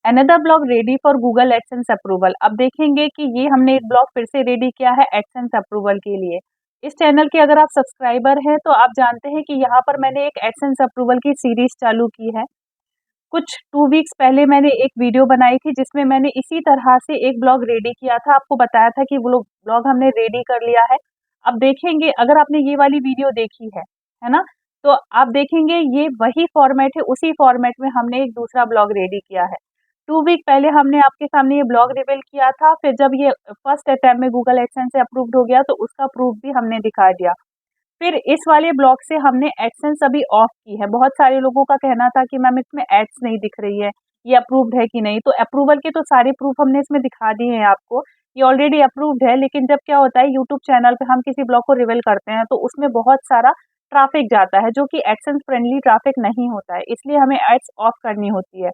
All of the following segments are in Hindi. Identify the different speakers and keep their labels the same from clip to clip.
Speaker 1: Another blog ready for Google AdSense approval. अब देखेंगे कि ये हमने एक ब्लॉग फिर से रेडी किया है एडसेंस अप्रूवल के लिए। इस चैनल के अगर आप सब्सक्राइबर हैं तो आप जानते हैं कि यहाँ पर मैंने एक एडसेंस अप्रूवल की सीरीज चालू की है। कुछ 2 वीक्स पहले मैंने एक वीडियो बनाई थी जिसमें मैंने इसी तरह से एक ब्लॉग रेडी किया था, आपको बताया था कि वो ब्लॉग हमने रेडी कर लिया है। अब देखेंगे, अगर आपने ये वाली वीडियो देखी है ना? तो आप देखेंगे ये वही फॉर्मेट है, उसी फॉर्मेट में हमने एक दूसरा ब्लॉग रेडी किया है। 2 वीक पहले हमने आपके सामने ये ब्लॉग रिवील किया था, फिर जब ये फर्स्ट अटेम्प्ट में गूगल एडसेंस से अप्रूव्ड हो गया तो उसका प्रूफ भी हमने दिखा दिया। फिर इस वाले ब्लॉग से हमने एडसेंस अभी ऑफ की है। बहुत सारे लोगों का कहना था कि मैम इसमें एड्स नहीं दिख रही है, ये अप्रूव्ड है कि नहीं? तो अप्रूवल के तो सारे प्रूफ हमने इसमें दिखा दिए हैं आपको, ये ऑलरेडी अप्रूव्ड है। लेकिन जब क्या होता है, यूट्यूब चैनल पे हम किसी ब्लॉग को रिवील करते हैं तो उसमें बहुत सारा ट्रैफिक जाता है जो कि एडसेंस फ्रेंडली ट्रैफिक नहीं होता है, इसलिए हमें एड्स ऑफ करनी होती है।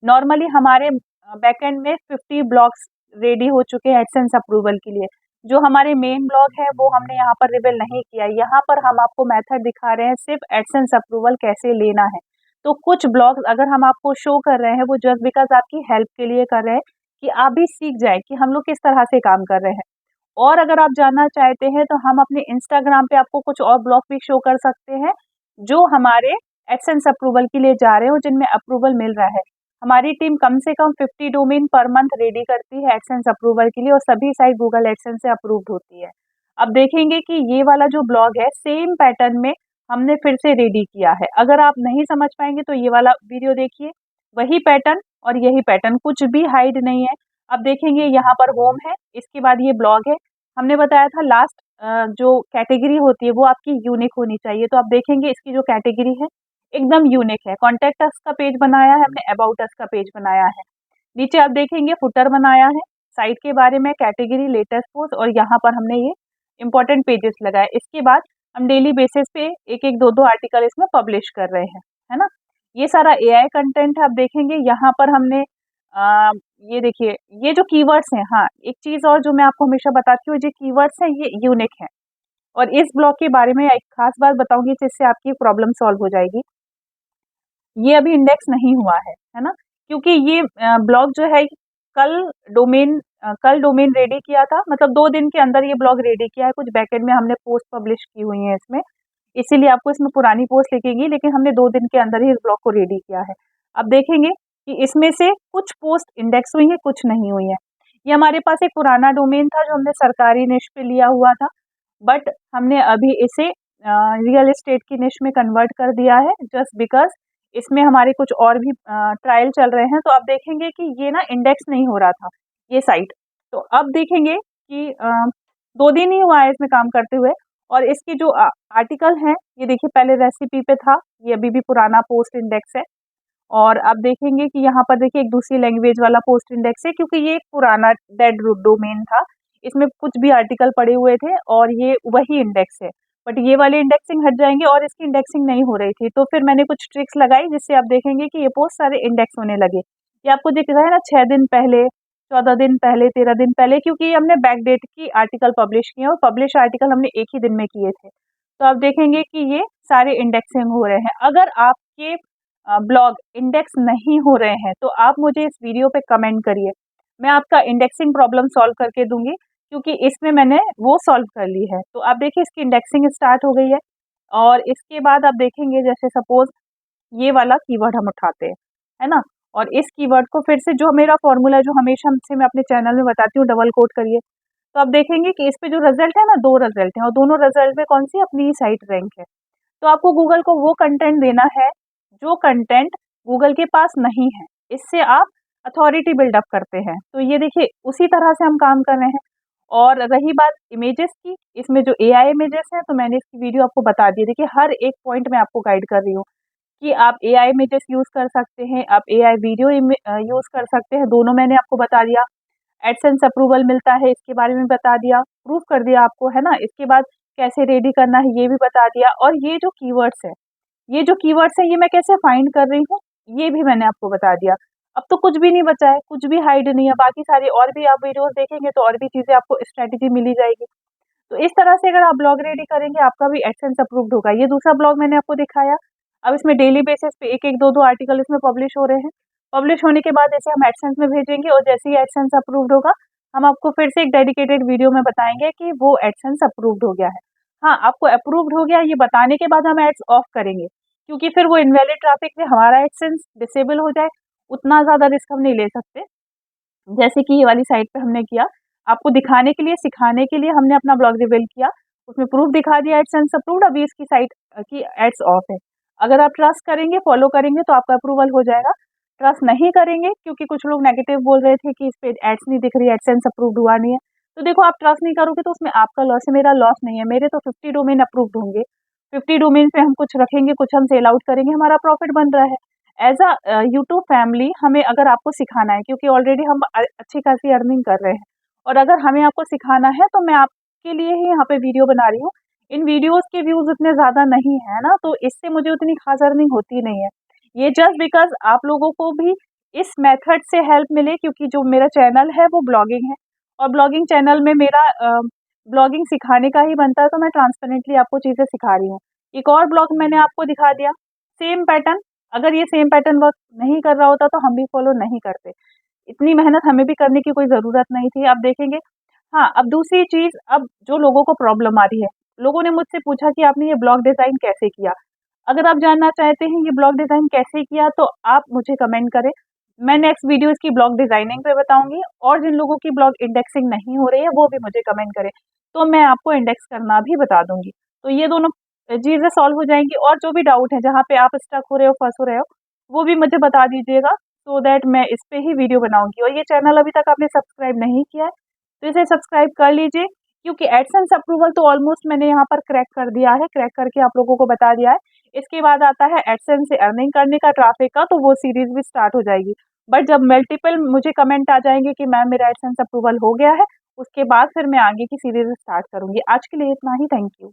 Speaker 1: नॉर्मली हमारे बैकएंड में 50 ब्लॉग्स रेडी हो चुके हैं एडसेंस अप्रूवल के लिए। जो हमारे मेन ब्लॉग है वो हमने यहाँ पर रिवील नहीं किया। यहाँ पर हम आपको मेथड दिखा रहे हैं सिर्फ एडसेंस अप्रूवल कैसे लेना है। तो कुछ ब्लॉग्स अगर हम आपको शो कर रहे हैं वो जस्ट बिकॉज आपकी हेल्प के लिए कर रहे हैं कि आप भी सीख जाए कि हम लोग किस तरह से काम कर रहे हैं। और अगर आप जानना चाहते हैं तो हम अपने इंस्टाग्राम पे आपको कुछ और ब्लॉग भी शो कर सकते हैं जो हमारे एडसेंस अप्रूवल के लिए जा रहे हो, जिनमें अप्रूवल मिल रहा है। हमारी टीम कम से कम 50 डोमेन पर मंथ रेडी करती है एडसेंस अप्रूवल के लिए और सभी साइट गूगल एडसेंस से अप्रूव्ड होती है। अब देखेंगे कि ये वाला जो ब्लॉग है सेम पैटर्न में हमने फिर से रेडी किया है। अगर आप नहीं समझ पाएंगे तो ये वाला वीडियो देखिए, वही पैटर्न और यही पैटर्न, कुछ भी हाइड नहीं है। अब देखेंगे यहाँ पर होम है, इसके बाद ये ब्लॉग है। हमने बताया था लास्ट जो कैटेगरी होती है वो आपकी यूनिक होनी चाहिए। तो आप देखेंगे इसकी जो कैटेगरी है एकदम यूनिक है। कॉन्टैक्ट अस का पेज बनाया है हमने, अबाउट अस का पेज बनाया है। नीचे आप देखेंगे फुटर बनाया है, साइट के बारे में, कैटेगरी, लेटेस्ट पोस्ट, और यहाँ पर हमने ये इंपॉर्टेंट पेजेस लगाए। इसके बाद हम डेली बेसिस पे एक एक दो दो आर्टिकल इसमें पब्लिश कर रहे हैं, है ना? ये सारा एआई कंटेंट है। आप देखेंगे यहाँ पर हमने ये देखिए, ये जो कीवर्ड्स हैं, हाँ एक चीज और जो मैं आपको हमेशा बताती हूँ, जो कीवर्ड्स हैं ये यूनिक है। और इस ब्लॉग के बारे में एक खास बात बताऊंगी जिससे आपकी प्रॉब्लम सॉल्व हो जाएगी। ये अभी इंडेक्स नहीं हुआ है ना? क्योंकि ये ब्लॉग जो है कल कल डोमेन रेडी किया था, मतलब 2 दिन के अंदर ये ब्लॉग रेडी किया है। कुछ बैकएंड में हमने पोस्ट पब्लिश की हुई है इसमें, इसीलिए आपको इसमें पुरानी पोस्ट लिखेगी, लेकिन हमने 2 दिन के अंदर ही इस ब्लॉग को रेडी किया है। अब देखेंगे कि इसमें से कुछ पोस्ट इंडेक्स हुई है, कुछ नहीं हुई है। ये हमारे पास एक पुराना डोमेन था जो हमने सरकारी निश पे लिया हुआ था, बट हमने अभी इसे रियल एस्टेट की निश में कन्वर्ट कर दिया है जस्ट बिकॉज इसमें हमारे कुछ और भी ट्रायल चल रहे हैं। तो आप देखेंगे कि ये ना इंडेक्स नहीं हो रहा था ये साइट। तो अब देखेंगे कि 2 दिन ही हुआ है इसमें काम करते हुए। और इसकी जो आर्टिकल है, ये देखिए पहले रेसिपी पे था, ये अभी भी पुराना पोस्ट इंडेक्स है। और अब देखेंगे कि यहाँ पर देखिए एक दूसरी लैंग्वेज वाला पोस्ट इंडेक्स है, क्योंकि ये एक पुराना डेड डोमेन था, इसमें कुछ भी आर्टिकल पड़े हुए थे और ये वही इंडेक्स है। बट ये वाले इंडेक्सिंग हट जाएंगे और इसकी इंडेक्सिंग नहीं हो रही थी, तो फिर मैंने कुछ ट्रिक्स लगाई जिससे आप देखेंगे कि ये पोस्ट सारे इंडेक्स होने लगे। ये आपको दिख रहा है ना, 6 दिन पहले, 14 दिन पहले, 13 दिन पहले, क्योंकि हमने बैक डेट की आर्टिकल पब्लिश किए और पब्लिश आर्टिकल हमने एक ही दिन में किए थे। तो आप देखेंगे कि ये सारे इंडेक्सिंग हो रहे हैं। अगर आपके ब्लॉग इंडेक्स नहीं हो रहे हैं तो आप मुझे इस वीडियो पे कमेंट करिए, मैं आपका इंडेक्सिंग प्रॉब्लम सॉल्व करके दूंगी, क्योंकि इसमें मैंने वो सॉल्व कर ली है। तो आप देखिए इसकी इंडेक्सिंग स्टार्ट हो गई है। और इसके बाद आप देखेंगे जैसे सपोज ये वाला कीवर्ड हम उठाते हैं, है ना? और इस कीवर्ड को फिर से, जो मेरा फॉर्मूला जो हमेशा से मैं अपने चैनल में बताती हूँ, डबल कोट करिए। तो आप देखेंगे कि इस पे जो रिजल्ट है ना, 2 रिजल्ट हैं और दोनों रिजल्ट में कौन सी अपनी ही साइट रैंक है। तो आपको गूगल को वो कंटेंट देना है जो कंटेंट गूगल के पास नहीं है, इससे आप अथॉरिटी बिल्डअप करते हैं। तो ये देखिए उसी तरह से हम काम कर रहे हैं। और रही बात इमेजेस की, इसमें जो एआई इमेजेस हैं, तो मैंने इसकी वीडियो आपको बता दी। देखिए हर एक पॉइंट में आपको गाइड कर रही हूँ कि आप एआई इमेजेस यूज कर सकते हैं, आप एआई वीडियो यूज कर सकते हैं, दोनों मैंने आपको बता दिया। एडसेंस अप्रूवल मिलता है इसके बारे में बता दिया, प्रूफ कर दिया आपको, है ना? इसके बाद कैसे रेडी करना है ये भी बता दिया। और ये जो कीवर्ड्स है, ये जो कीवर्ड्स है ये मैं कैसे फाइंड कर रही हूँ ये भी मैंने आपको बता दिया। अब तो कुछ भी नहीं बचा है, कुछ भी हाइड नहीं है, बाकी सारी और भी आप वीडियोस देखेंगे तो और भी चीजें आपको स्ट्रेटेजी मिली जाएगी। तो इस तरह से अगर आप ब्लॉग रेडी करेंगे आपका भी एडसेंस अप्रूव्ड होगा। ये दूसरा ब्लॉग मैंने आपको दिखाया। अब इसमें डेली बेसिस पे एक एक दो दो आर्टिकल इसमें पब्लिश हो रहे हैं। पब्लिश होने के बाद जैसे हम एडसेंस में भेजेंगे और जैसे ही एडसेंस अप्रूव्ड होगा, हम आपको फिर से एक डेडिकेटेड वीडियो में बताएंगे कि वो एडसेंस अप्रूव्ड हो गया है। हाँ, आपको अप्रूव्ड हो गया ये बताने के बाद हम एड्स ऑफ करेंगे, क्योंकि फिर वो इनवैलिड ट्रैफिक से हमारा एडसेंस डिसेबल हो जाए, उतना ज़्यादा रिस्क हम नहीं ले सकते। जैसे कि ये वाली साइट पे हमने किया, आपको दिखाने के लिए, सिखाने के लिए हमने अपना ब्लॉग रिवील किया, उसमें प्रूफ दिखा दिया एडसेंस अप्रूव्ड, अभी इसकी साइट की एड्स ऑफ है। अगर आप ट्रस्ट करेंगे, फॉलो करेंगे तो आपका अप्रूवल हो जाएगा। ट्रस्ट नहीं करेंगे क्योंकि कुछ लोग नेगेटिव बोल रहे थे कि इस पे एड्स नहीं दिख रही, एडसेंस अप्रूव्ड हुआ नहीं है। तो देखो आप ट्रस्ट नहीं करोगे तो उसमें आपका लॉस है, मेरा लॉस नहीं है। मेरे तो 50 डोमेन अप्रूव्ड होंगे, 50 डोमेन पे हम कुछ रखेंगे, कुछ हम सेल आउट करेंगे, हमारा प्रॉफिट बन रहा है। एज़ यूट्यूब फैमिली हमें अगर आपको सिखाना है, क्योंकि ऑलरेडी हम अच्छी खासी अर्निंग कर रहे हैं, और अगर हमें आपको सिखाना है तो मैं आपके लिए ही यहाँ पे वीडियो बना रही हूँ। इन वीडियोस के व्यूज़ उतने ज़्यादा नहीं है ना, तो इससे मुझे उतनी खास अर्निंग होती नहीं है। ये जस्ट बिकॉज़ आप लोगों को भी इस मेथड से हेल्प मिले, क्योंकि जो मेरा चैनल है वो ब्लॉगिंग है, और ब्लॉगिंग चैनल में मेरा ब्लॉगिंग सिखाने का ही बनता है, तो मैं ट्रांसपेरेंटली आपको चीज़ें सिखा रही हूँ। एक और ब्लॉग मैंने आपको दिखा दिया, सेम पैटर्न। अगर ये सेम पैटर्न वर्क नहीं कर रहा होता तो हम भी फॉलो नहीं करते। इतनी मेहनत हमें भी करने की कोई ज़रूरत नहीं थी, आप देखेंगे। हाँ, अब दूसरी चीज़, अब जो लोगों को प्रॉब्लम आ रही है, लोगों ने मुझसे पूछा कि आपने ये ब्लॉग डिज़ाइन कैसे किया? अगर आप जानना चाहते हैं ये ब्लॉग डिज़ाइन कैसे किया, तो आप मुझे कमेंट करें। मैं नेक्स्ट वीडियो इसकी ब्लॉग डिज़ाइनिंग पे बताऊँगी, और जिन लोगों की ब्लॉग इंडेक्सिंग नहीं हो रही है, वो भी मुझे कमेंट करें, तो मैं आपको इंडेक्स करना भी बता दूँगी। तो ये दोनों चीज़ें सॉल्व हो जाएँगी, और जो भी डाउट है, जहाँ पे आप स्टक हो रहे हो, फँस रहे हो, वो भी मुझे बता दीजिएगा, सो दैट मैं इस पे ही वीडियो बनाऊँगी। और ये चैनल अभी तक आपने सब्सक्राइब नहीं किया है, तो इसे सब्सक्राइब कर लीजिए, क्योंकि एडसेंस अप्रूवल तो ऑलमोस्ट मैंने यहाँ पर क्रैक कर दिया है, क्रैक करके आप लोगों को बता दिया है। इसके बाद आता है एडसेंस से अर्निंग करने का, ट्रैफिक का, तो वो सीरीज़ भी स्टार्ट हो जाएगी। बट जब मल्टीपल मुझे कमेंट आ जाएँगे कि मैम मेरा एडसेंस अप्रूवल हो गया है, उसके बाद फिर मैं आगे की सीरीज़ स्टार्ट करूँगी। आज के लिए इतना ही, थैंक यू।